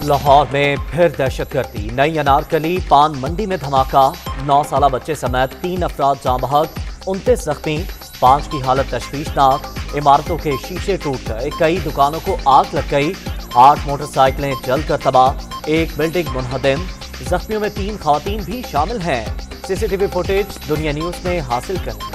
لاہور میں پھر دہشت گردی، نئی انارکلی پان منڈی میں دھماکہ، 9 سالہ بچے سمیت 3 افراد جاں بحق، 29 زخمی، 5 کی حالت تشویشناک، عمارتوں کے شیشے ٹوٹ گئے، کئی دکانوں کو آگ لگ گئی، 8 موٹر سائیکلیں جل کر تباہ، ایک بلڈنگ منہدم، زخمیوں میں 3 خواتین بھی شامل ہیں۔ سی سی ٹی وی فوٹیج دنیا نیوز میں حاصل کریں۔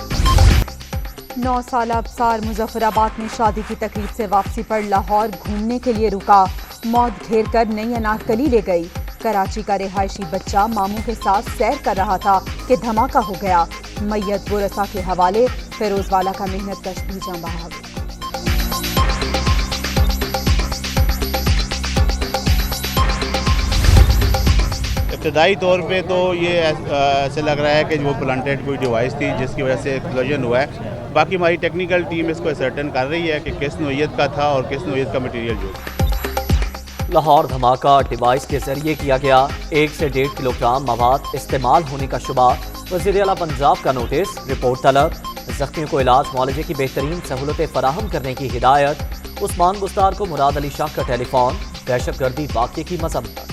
9 سالہ ابصار مظفر آباد میں شادی کی تقریب سے واپسی پر لاہور گھومنے کے لیے رکا، موت گھیر کر نئی انارکلی لے گئی۔ کراچی کا رہائشی بچہ ماموں کے ساتھ سیر کر رہا تھا کہ دھماکہ ہو گیا، میت ورثاء کے حوالے، فیروز والا کا محنت کش بھی جاں بحق۔ ابتدائی طور پہ تو یہ ایسے لگ رہا ہے کہ وہ پلانٹیڈ کوئی ڈیوائس تھی جس کی وجہ سے ایکسپلوژن ہوا ہے۔ باقی ہماری ٹیکنیکل ٹیم اس کو اسرٹن کر رہی ہے کہ کس نوعیت کا تھا اور کس نوعیت کا مٹیریل جو۔ لاہور دھماکہ ڈیوائس کے ذریعے کیا گیا، 1 سے 1.5 کلو گرام مواد استعمال ہونے کا شبہ، وزیر اعلیٰ پنجاب کا نوٹس، رپورٹ طلب، زخمیوں کو علاج معالجے کی بہترین سہولتیں فراہم کرنے کی ہدایت، عثمان گستار کو مراد علی شاہ کا ٹیلی فون، دہشت گردی واقعے کی مذمت۔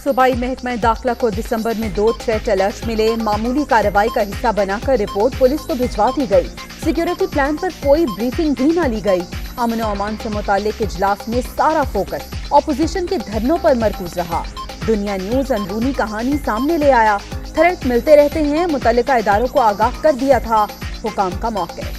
صوبائی محکمہ داخلہ کو دسمبر میں 2 تھریٹ الرٹ ملے، معمولی کارروائی کا حصہ بنا کر رپورٹ پولیس کو بھجوا دی گئی۔ سیکیورٹی پلان پر کوئی بریفنگ بھی نہ لی گئی۔ امن و امان سے متعلق اجلاس میں سارا فوکس اپوزیشن کے دھرنوں پر مرکوز رہا۔ دنیا نیوز اندرونی کہانی سامنے لے آیا، تھریٹ ملتے رہتے ہیں، متعلقہ اداروں کو آگاہ کر دیا تھا، حکام کا موقف۔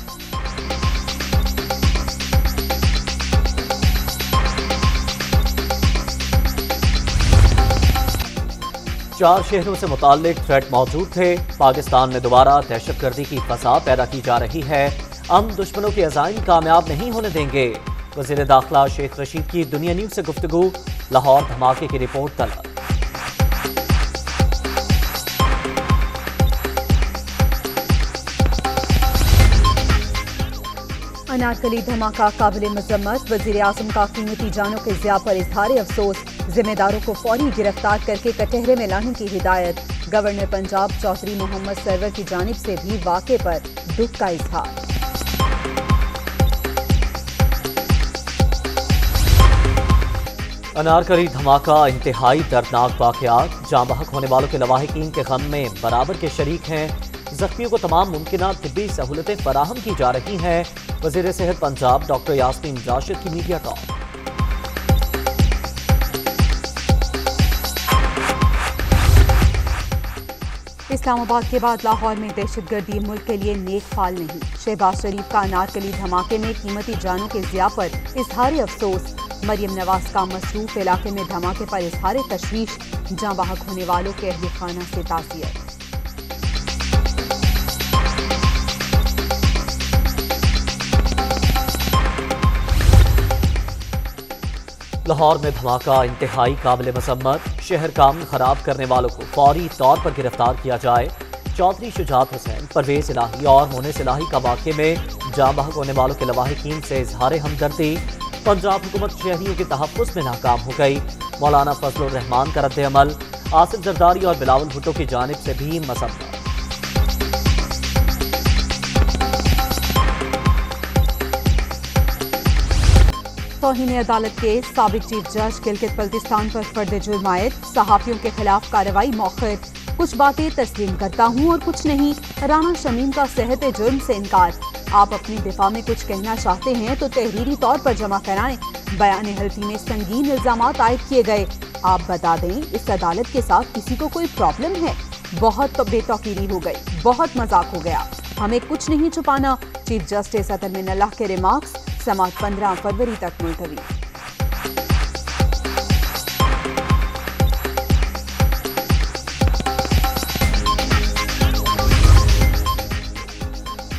4 شہروں سے متعلق تھریٹ موجود تھے۔ پاکستان میں دوبارہ دہشت گردی کی فضا پیدا کی جا رہی ہے، ہم دشمنوں کے عزائم کامیاب نہیں ہونے دیں گے۔ وزیر داخلہ شیخ رشید کی دنیا نیوز سے گفتگو، لاہور دھماکے کی رپورٹ طلب۔ انارکلی دھماکہ قابل مذمت، وزیر اعظم کا قیمتی جانوں کے ضیاع پر اظہار افسوس، ذمہ داروں کو فوری گرفتار کر کے کٹہرے میں لانے کی ہدایت، گورنر پنجاب چودھری محمد سرور کی جانب سے بھی واقعے پر دکھ کا اظہار۔ انارکلی دھماکہ انتہائی دردناک واقعات، جاں بحق ہونے والوں کے لواحقین کے غم میں برابر کے شریک ہیں، زخمیوں کو تمام ممکنہ طبی سہولتیں فراہم کی جا رہی ہیں، وزیر صحت پنجاب ڈاکٹر یاسمین راشد کی میڈیا ٹاک۔ اسلام آباد کے بعد لاہور میں دہشت گردی ملک کے لیے نیک فال نہیں، شہباز شریف کا انارکلی دھماکے میں قیمتی جانوں کے ضیاع پر اظہار افسوس، مریم نواز کا مصروف علاقے میں دھماکے پر اظہار تشویش، جاں بحق ہونے والوں کے اہل خانہ سے تعزیت۔ لاہور میں دھماکہ انتہائی قابل مذمت، شہر کا امن خراب کرنے والوں کو فوری طور پر گرفتار کیا جائے۔ چودھری شجاعت حسین، پرویز الہی اور مونس الہی کا واقعے میں جاں بحق ہونے والوں کے لواحقین سے اظہار ہمدردی۔ پنجاب حکومت شہریوں کے تحفظ میں ناکام ہو گئی، مولانا فضل الرحمان کا رد عمل، آصف زرداری اور بلاول بھٹو کی جانب سے بھی مذمت۔ توہین عدالت کے سابق چیف جج گلگت بلتستان پر فرد جرم عائد، صحافیوں کے خلاف کارروائی مؤخر، کچھ باتیں تسلیم کرتا ہوں اور کچھ نہیں، رانا شمیم کا صحت جرم سے انکار، آپ اپنی دفاع میں کچھ کہنا چاہتے ہیں تو تحریری طور پر جمع کرائیں، بیان حلفی میں سنگین الزامات عائد کیے گئے، آپ بتا دیں اس عدالت کے ساتھ کسی کو کوئی پرابلم ہے؟ بہت بے توقیری ہو گئی، بہت مذاق ہو گیا، ہمیں کچھ نہیں چھپانا، چیف جسٹس اطہر من اللہ کے ریمارکس، سماعت 15 فروری تک ملتوی۔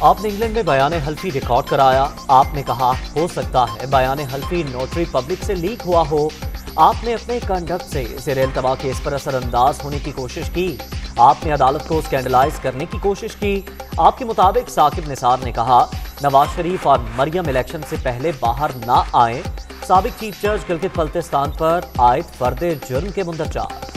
آپ نے انگلینڈ میں بیان حلفی ریکارڈ کرایا، آپ نے کہا ہو سکتا ہے بیان حلفی نوٹری پبلک سے لیک ہوا ہو، آپ نے اپنے کنڈکٹ سے زیر التوا کیس پر اثر انداز ہونے کی کوشش کی، آپ نے عدالت کو سکینڈلائز کرنے کی کوشش کی، آپ کے مطابق ثاقب نثار نے کہا نواز شریف اور مریم الیکشن سے پہلے باہر نہ آئیں، سابق چیف جج گلگت بلتستان پر عائد فرد جرم کے مندرجات۔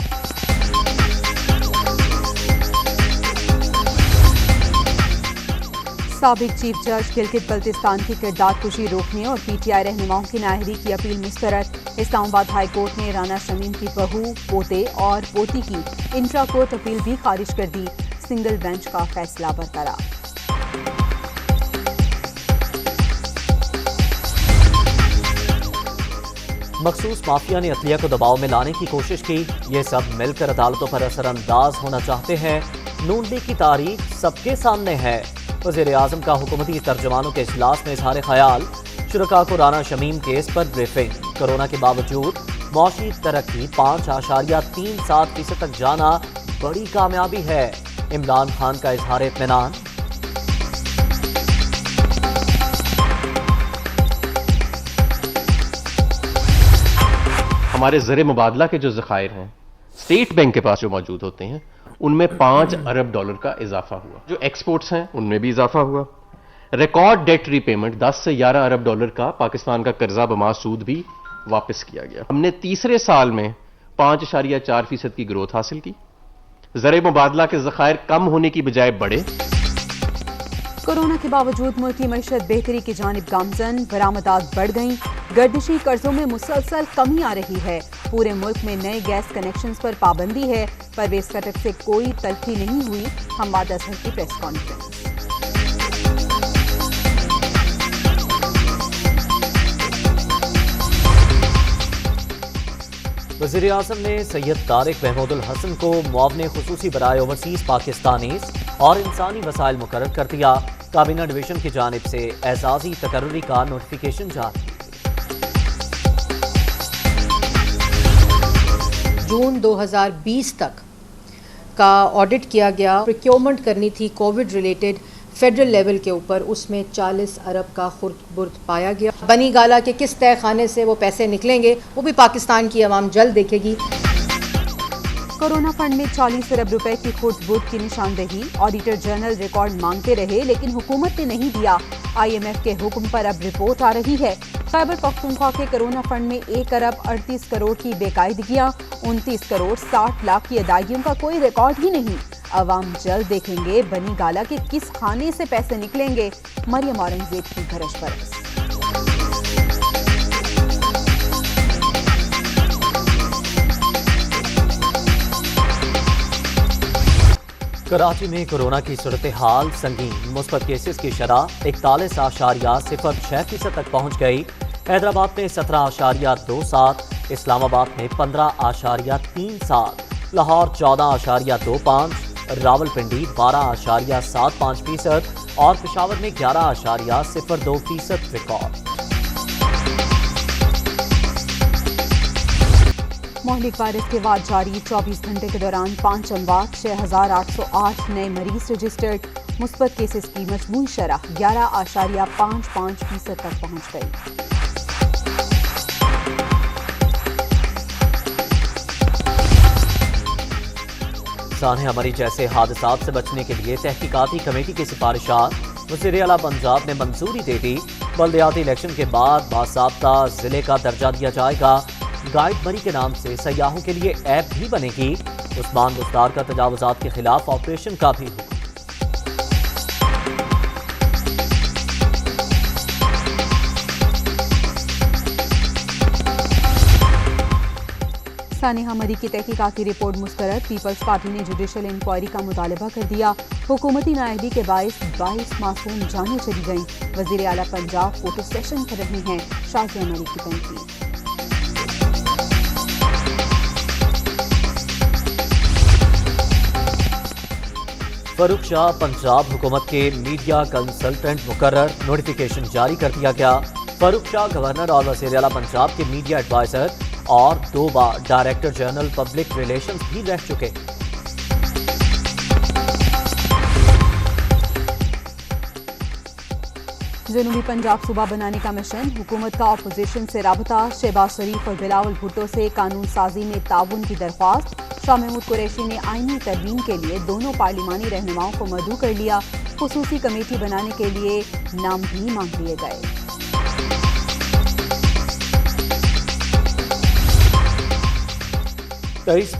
سابق چیف جج گلگت بلتستان کی کردار کشی روکنے اور پی ٹی آئی رہنماؤں کی نااہلی کی اپیل مسترد. اسلام آباد ہائی کورٹ نے رانا شمیم کی بہو، پوتے اور پوتی کی انٹرا کورٹ اپیل بھی خارج کر دی. سنگل بینچ کا فیصلہ برقرار. مخصوص مافیا نے عدلیہ کو دباؤ میں لانے کی کوشش کی. یہ سب مل کر عدالتوں پر اثر انداز ہونا چاہتے ہیں. نون لیگ کی تاریخ سب کے سامنے ہے. وزیر اعظم کا حکومتی ترجمانوں کے اجلاس میں اظہار خیال. شرکاء کو رانا شمیم کیس پر بریفنگ. کورونا کے باوجود معاشی ترقی 5.37% تک جانا بڑی کامیابی ہے. عمران خان کا اظہار اطمینان. ہمارے زر مبادلہ کے جو ذخائر ہیں اسٹیٹ بینک کے پاس جو موجود ہوتے ہیں ان میں $5 ارب کا اضافہ ہوا. جو ایکسپورٹس ہیں ان میں بھی اضافہ ہوا. ریکارڈ ڈیٹ ری پیمنٹ 10 سے $11 ارب کا پاکستان کا قرضہ بما سود بھی واپس کیا گیا. ہم نے تیسرے سال میں 5.4% کی گروتھ حاصل کی. زر مبادلہ کے ذخائر کم ہونے کی بجائے بڑھے. کورونا کے باوجود ملکی معیشت بہتری کی جانب گامزن. برآمدات بڑھ گئیں. گردشی قرضوں میں مسلسل کمی آ رہی ہے. پورے ملک میں نئے گیس کنیکشنز پر پابندی ہے. پرویز خٹک سے کوئی تلخی نہیں ہوئی. حماد اظہر کی پریس کانفرنس. وزیر اعظم نے سید طارق محمود الحسن کو معاون خصوصی برائے اوورسیز پاکستانیز اور انسانی وسائل مقرر کر دیا. کابینہ ڈویژن کی جانب سے اعزازی تقرری کا نوٹیفیکیشن جاری. جون 2020 تک کا آڈٹ کیا گیا. پروکیورمنٹ کرنی تھی کووڈ ریلیٹڈ فیڈرل لیول کے اوپر، اس میں 40 ارب کا خرد برد پایا گیا. بنی گالا کے کس تہہ خانے سے وہ پیسے نکلیں گے وہ بھی پاکستان کی عوام جلد دیکھے گی. کورونا فنڈ میں 40 ارب روپے کی خرد برد کی نشاندہی. آڈیٹر جنرل ریکارڈ مانگتے رہے لیکن حکومت نے نہیں دیا. IMF کے حکم پر اب رپورٹ آ رہی ہے. خیبر پختونخوا کے کورونا فنڈ میں 1 ارب 38 کروڑ کی بے قاعدگیاں. 29 کروڑ 60 لاکھ کی ادائیگیوں کا کوئی ریکارڈ ہی نہیں. عوام جلد دیکھیں گے بنی گالا کے کس کھانے سے پیسے نکلیں گے. مریم اورنگزیب کی گھرش پرست. کراچی میں کورونا کی صورتحال سنگین. مثبت کیسز کی شرح 41.06% تک پہنچ گئی. حیدرآباد میں 17.27%، اسلام آباد میں 15.37%، لاہور 14.25%، راولپنڈی 12.75% اور پشاور میں 11.02% ریکارڈ. مہلک وائرس کے بعد جاری 24 گھنٹے کے دوران 5 اموات، 6,808 نئے مریض رجسٹرڈ. مثبت کیسز کی مجموعی شرح 11.55% تک پہنچ گئی. سانحہ مری جیسے حادثات سے بچنے کے لیے تحقیقاتی کمیٹی کی سفارشات. وزیر اعلیٰ پنجاب نے منظوری دے دی. بلدیاتی الیکشن کے بعد باضابطہ ضلع کا درجہ دیا جائے گا. گائیڈ مری کے نام سے سیاحوں کے لیے ایپ بھی بنے گی. عثمان گفتار کا تجاوزات کے خلاف آپریشن کا بھی حکم. سانحہ مری کی تحقیقاتی رپورٹ مسترد. پیپلز پارٹی نے جوڈیشل انکوائری کا مطالبہ کر دیا. حکومتی نااہلی کے باعث 22 معصوم جانیں چلی گئیں. وزیر اعلیٰ پنجاب فوٹو سیشن کر رہے ہیں. شازیہ مری کی تنقید. فاروق شاہ پنجاب حکومت کے میڈیا کنسلٹنٹ مقرر. نوٹیفیکیشن جاری کر دیا گیا. فاروق شاہ گورنر اور وزیر اعلیٰ پنجاب کے میڈیا ایڈوائزر اور 2 بار ڈائریکٹر جنرل پبلک ریلیشنز بھی رہ چکے. جنوبی پنجاب صوبہ بنانے کا مشن. حکومت کا اپوزیشن سے رابطہ. شہباز شریف اور بلاول بھٹو سے قانون سازی میں تعاون کی درخواست. شاہ محمود قریشی نے آئینی ترمیم کے لیے دونوں پارلیمانی رہنماؤں کو مدعو کر لیا. خصوصی کمیٹی بنانے کے لیے نام بھی مانگ لیے گئے. 23